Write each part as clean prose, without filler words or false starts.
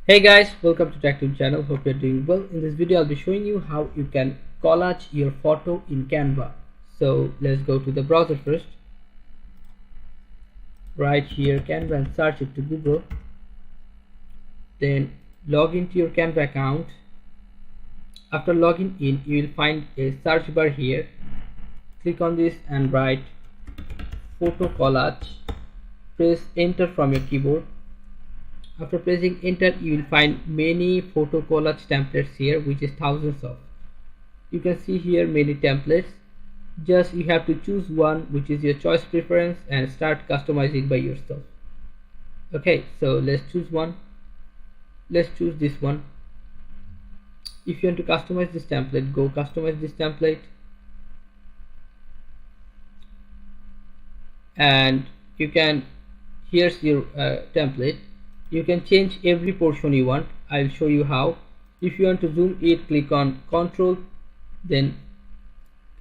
Hey guys, welcome to TechTube channel. Hope you're doing well. In this video I'll be showing you how you can collage your photo in Canva. So let's go to the browser first. Right here Canva and search it to Google. Then log into your Canva account. After logging in, you will find a search bar here. Click on this and write photo collage. Press enter from your keyboard. After pressing enter, you will find many photo collage templates here, which is thousands of. You can see here many templates. Just you have to choose one which is your choice preference and start customizing by yourself. Okay, so let's choose one. Let's choose this one. If you want to customize this template, go customize this template, and you can, here's your template. You can change every portion you want. I'll show you how. If you want to zoom it, click on Control, then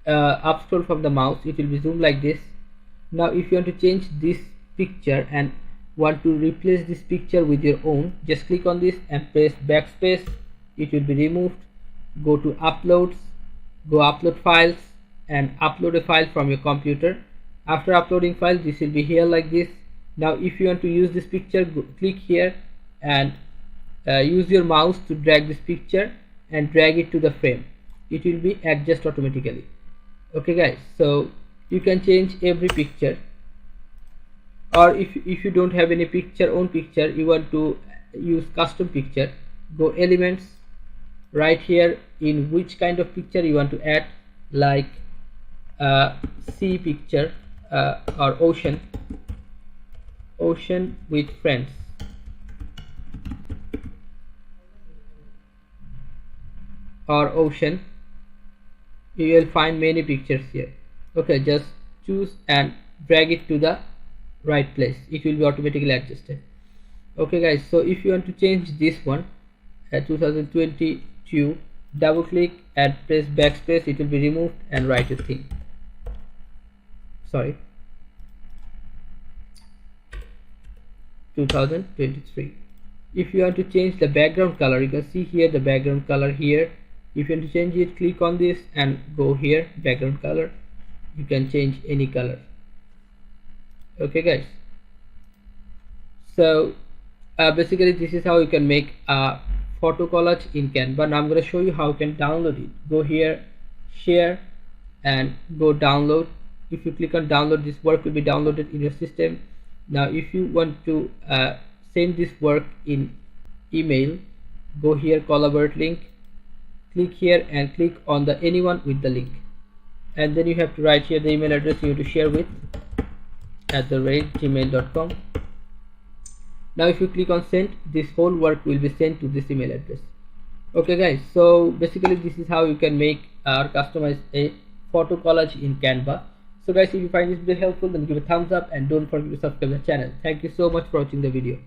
up scroll from the mouse, it will be zoomed like this. Now if you want to change this picture and want to replace this picture with your own, just click on this and press backspace. It will be removed. Go to uploads, go upload files and upload a file from your computer. After uploading file, this will be here like this. Now if you want to use this picture, click here and use your mouse to drag this picture and drag it to the frame. It will be adjust automatically. Okay guys, so you can change every picture, or if you don't have any own picture, you want to use custom picture, go elements, right here in which kind of picture you want to add, like sea picture or ocean with friends, or ocean. You will find many pictures here. Okay, just choose and drag it to the right place. It will be automatically adjusted. Okay guys, so if you want to change this one at 2022, double click and press backspace. It will be removed and write your thing. Sorry, 2023. If you want to change the background color, you can see here the background color here. If you want to change it, click on this and go here, background color. You can change any color. Okay guys, so basically this is how you can make a photo collage in Canva. Now I'm going to show you how you can download it. Go here, share, and go download. If you click on download, this work will be downloaded in your system. Now if you want to send this work in email, go here, collaborate link, click here and click on the anyone with the link, and then you have to write here the email address you want to share with @gmail.com. Now if you click on send, this whole work will be sent to this email address. Okay guys, so basically this is how you can make or customize a photo collage in Canva. So guys, if you find this video helpful, then give a thumbs up and don't forget to subscribe to the channel. Thank you so much for watching the video.